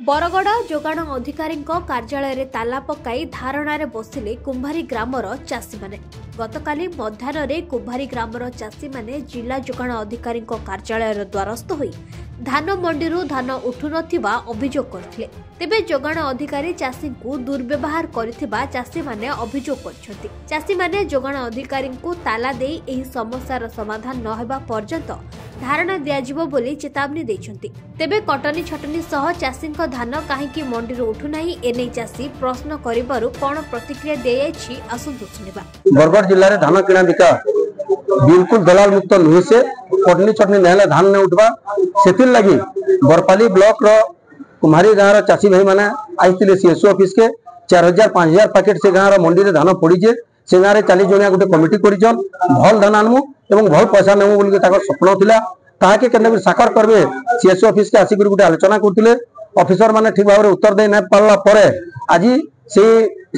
बरगड़ जोगाण अधिकारी कार्यालय ताला पकाई धारणार बसिले कुंभारी ग्रामर चाषी माने। गतकाली मध्याह्न कुंभारी ग्रामर चाषी माने जिला जोगाण अधिकारी कार्यालय द्वारस्थ होई धान मंडी धान उठु नथिबा अभियोग करथिले। तेबे जोगाण अधिकारी चाषी को दुर्व्यवहार करिथिबा चाषी माने अभियोग करछथि। चाषी माने जोगाण अधिकारी को ताला देई एही समस्यार समाधान न हेबा पर्यंत धारणा दियाजिबो बोली चेतावनी दैछथि। तेबे कटनी छटनी सह चाषी धान कहीं मंडी उठु नहीं एने चाषी प्रश्न करिबारु कोन प्रतिक्रिया दियाछि आसंतु सुनिबा। बरगड़ जिल्ला रे धान किना बिका बिल्कुल दलाल मुक्त नुहे से कटनी छटनी नहले धान ने उठबा सेतिर लगी बरपाली ब्लॉक रो कुम्हारी गाँव रो चाषी भाई माने आइतिले सीएसओ ऑफिस के 4000-5000 पैकेट से गाँव रो मंडी रे धान पड़ीजे। से गाँव रे 40 जणिया गोटे कमिटी करिजन भल धान आनमु एवं भल पैसा नेमु बोली ताकर स्वप्न थिला। ताके केने साकर करबे सीएसओ ऑफिस के आसी गोटे आलोचना करथिले। ऑफिसर माने ठीक भाव उत्तर दे ना पारला परे आज से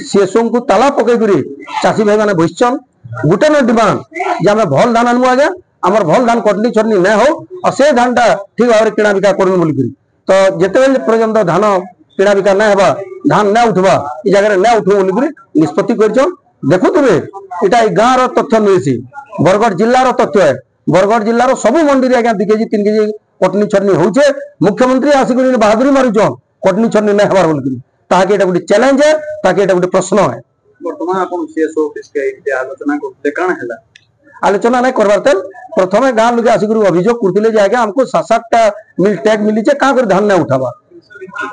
सीएसओ को ताला पकई करी चाषी भाई माने बसचन गोटे न डिमांड जे आमे भल धान आनमु आगे हमर भल धान कटनी छटनी न हो और से धान टा ठीक भाव किना बिका करमु बोली करी। तो जेतेबेले पर्यंत धान किना बिका न हेबा धान न उठबा ई जगह न उठो बोली करी निष्पत्ति करछन। देखुतबे इटा गाँव रो तथ्य मिलसी बरगड़ जिल्ला रो तथ्य है। बरगड़ जिल्ला रो सब मंडी रे आगे 2 केजी 3 केजी कटनी छटनी होउछे। मुख्यमंत्री आसी करी बहादुरी मारुछन कटनी छटनी न हेबार बोली ताके एटा गोटे चैलेंज है ताके एटा गोटे प्रश्न है। वर्तमान आपण सीएसओ ऑफिस के आलोचना करते काण हैला आलोचना नहीं करबार तेल प्रथमे गाँव लोग आसी करी अभियोग करथिले जे आगे हमको 7-8 मिल टैग मिली छे का कर धान न उठाबा।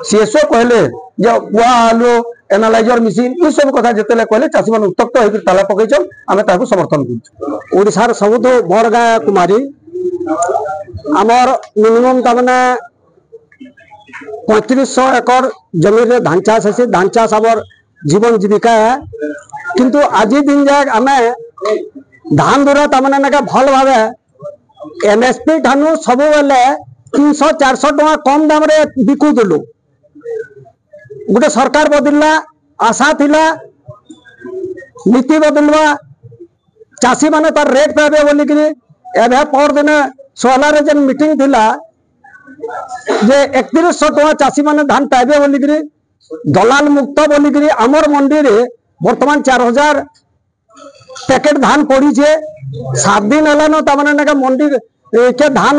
सीएसओ कहले जे कुआ आलू एनालाइजर मशीन ये सब कथा जेतेले कहले चाषी मान उत्तक्त होई ताला पकैछन आमे ताको समर्थन करछु। ओडिसार सबुठु बड़ गाँ कुमारी आमर मिनिमम तमने 3500 एकड़ जमीन रे धान चाष है। धान चाष आमर जीवन जीविका है किंतु आज दिन जाक आमे धान दूरा तमने ना भल भावे एमएसपी ठानु सब बेले 300-400 टका कम दाम रे बिकुदलु। गोटे सरकार बदलला आशा थिला नीति बदलवा चाषी माने तार रेट पाबे बोली कि एबे पर दिन सोहला रे जन मीटिंग थिला जे 3100 टका चाषी माने धान पाबे बोली कि दलाल मुक्त बोली कि हमर मंडी रे वर्तमान 4000 पैकेट धान पड़ी छे। 7 दिन हला न तमने ना मंडी के धान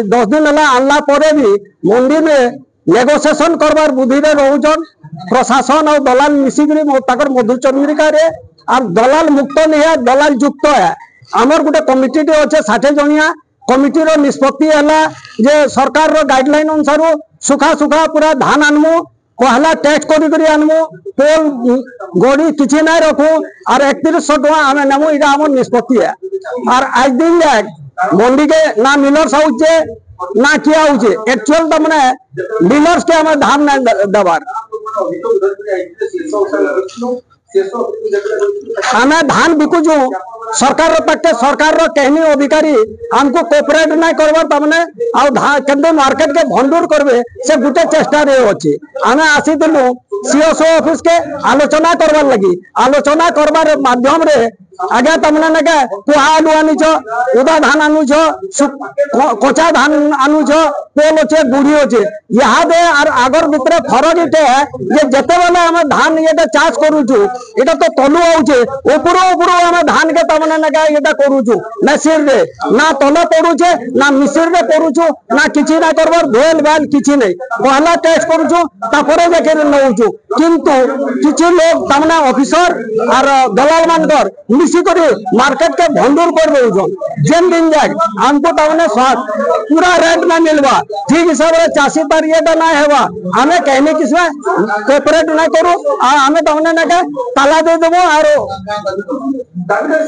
10 दिन हला आनला परे भी मंडी में नेगोशिएशन करबार बुद्धि रे रहउछन प्रशासन और दलाल मिसिकरी ताकर मधुचंद्रिका रे और दलाल मुक्त नहीं है दलाल युक्त है। आमर गोटे कमिटी अच्छे 60 जणिया कमिटी रो निष्पत्ति है जे सरकार रो गाइडलाइन अनुसार सुखा सुखा पूरा धान आनमु कहला टैक्स करी आनमु पोल गोड़ी किसी ना रखू और 3100 टका आमे नेमु इटा हमर निष्पत्ति है। और आज दिन जाक मंडी के ना मिलर्स आउचे ना किया होचे एक्चुअल तमने डीलर्स के हमें धान ना दबार हमें धान बिकुजु सरकार रो तक सरकार रो कहनी अधिकारी हमको कोऑपरेट नहीं करबा तमने आ धान केंद्र मार्केट के भंडूर करबे से गुटे चेष्टा रे अछि। हमें आसी दिलु सीएसओ ऑफिस के आलोचना करबार लगी आलोचना करबार माध्यम रे आगे तमने ना कुहा आलू आनुछ उदा धान आनुछ कचा धान आनुछ पोल अच्छे बुढ़ी अच्छे यहाँ दे और आगर भितर फरक इटे है जे जते बेले आम धान ये चाष करूछु एटा तो तलु आउछे ऊपर ऊपर आम धान के तमने ना ये करूछु मेसिन रे ना तल पड़ुछे ना मिसिन रे पड़ुछु ना किछि ना करबार भेल भाल किछि नै पहला टेस्ट करूछु तापरे देखे नउछु किंतु किछि लोग तमने ऑफिसर और दलाल मानकर मिसिकरी मार्केट के भंडूर कर देउछन जेन दिन जाक हमको तमने पूरा रेट ना मिलवा ठीक हिसाब रे चाषी तार येटा ना हेबा हमें कहने किसमें कोऑपरेट ना करू हमें तमने ना ताला दे देबो और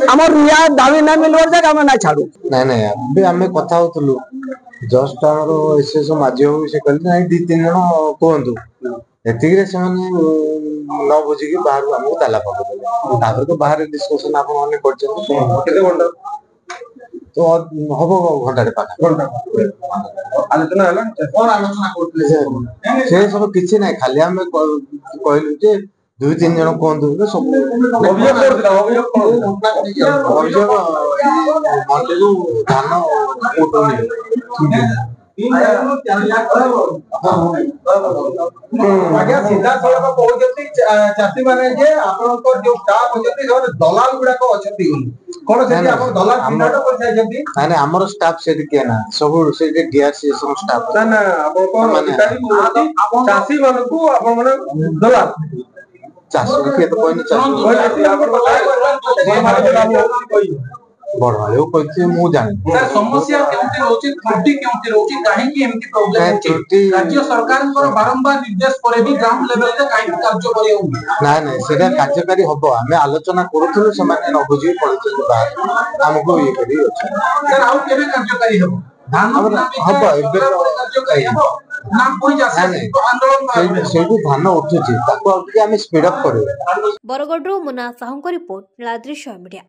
हमर रिया दावी ना मिलवर जाक हमें ना छाड़ू नहीं नहीं अबे हमें कथा होतलु जस्ट हमरो एसएसओ माजियो से कहले नहीं 2-3 जण कोहंतु एतिक रे सने न बुझी कि बाहर हमको ताला पकड़ तापर तो बाहर डिस्कशन आपन माने करछन केते घंटा तो हबो घंटा रे पाखा घंटा आलोचना हला कोन आलोचना करथले से सब किछि नै खाली हमें कहलु जे 2-3 जण कोहंतु सब अभियोग करथिला अभियोग मंडे धान उठोनी ଆଜ୍ଞା ସିଧାସଳଖ କହୁଛନ୍ତି ଚାଷୀ ମାନେ ଯେ ଆପଣଙ୍କର ଯୋଉ ଷ୍ଟାଫ ଅଛନ୍ତି ସେମାନେ ଦଲାଲ ଗୁଡାକ ଅଛନ୍ତି କଣ ସେଠି ଆପଣ ଦଲାଲ ଚିହ୍ନଟ କରିସାରିଛନ୍ତି? ନାଇଁ ଆମର ଷ୍ଟାଫ ସେଠି କିଏ ନା ସବୁ ସେଠି ଡିଆରସିଏସନ ଷ୍ଟାଫ ନା ନା ଆପଣଙ୍କ ଅଧିକାରୀ କହୁଛନ୍ତି ଚାଷୀ ମାନଙ୍କୁ ଆପଣ ମାନେ ଦଲାଲ ଚାଷ କିଏ ତ କହିନି ଚାଷ ବଡଭାଇ କହିଛି ମୁଁ ଜାଣିନି ସମସ୍ୟା କେମିତି ରହୁଛି ତ୍ରୁଟି କେମିତି ରହୁଛି କାହିଁକି ଏମିତି ପ୍ରୋବ୍ଲେମ ହଉଛି ରାଜ୍ୟ ସରକାରଙ୍କର ବାରମ୍ବାର ନିର୍ଦ୍ଦେଶ ପରେ ବି ଗ୍ରାଉଣ୍ଡ ଲେଭେଲରେ କାହିଁକି କାର୍ଯ୍ୟକାରୀ ହଉନି? ନାଇଁ ନାଇଁ ସେଇଟା କାର୍ଯ୍ୟକାରୀ ହବ ଆମେ ଆଲୋଚନା କରୁଥିଲୁ ସେମାନେ ନ ବୁଝିକି ପଳେଇଛନ୍ତି ବାହାରେ ଆମକୁ ଇଏ କରି ଅଛି ସାର୍ ଆଉ କେବେ କାର୍ଯ୍ୟକାରୀ ହେବ? ହବ ଏବେ କାର୍ଯ୍ୟକାରୀ ହେବ ନା ପୁଣି ଆନ୍ଦୋଳନ ସେଇଠୁ ଧାନ ଉଠୁଛି ତାକୁ ଆଉ ଟିକେ ଆମେ ସ୍ପିଡ ଅପ୍ କରିବୁ। ବରଗଡ଼ରୁ ମୁନା ସାହୁଙ୍କ ରିପୋର୍ଟ ନୀଳାଦ୍ରି ମିଡିଆ।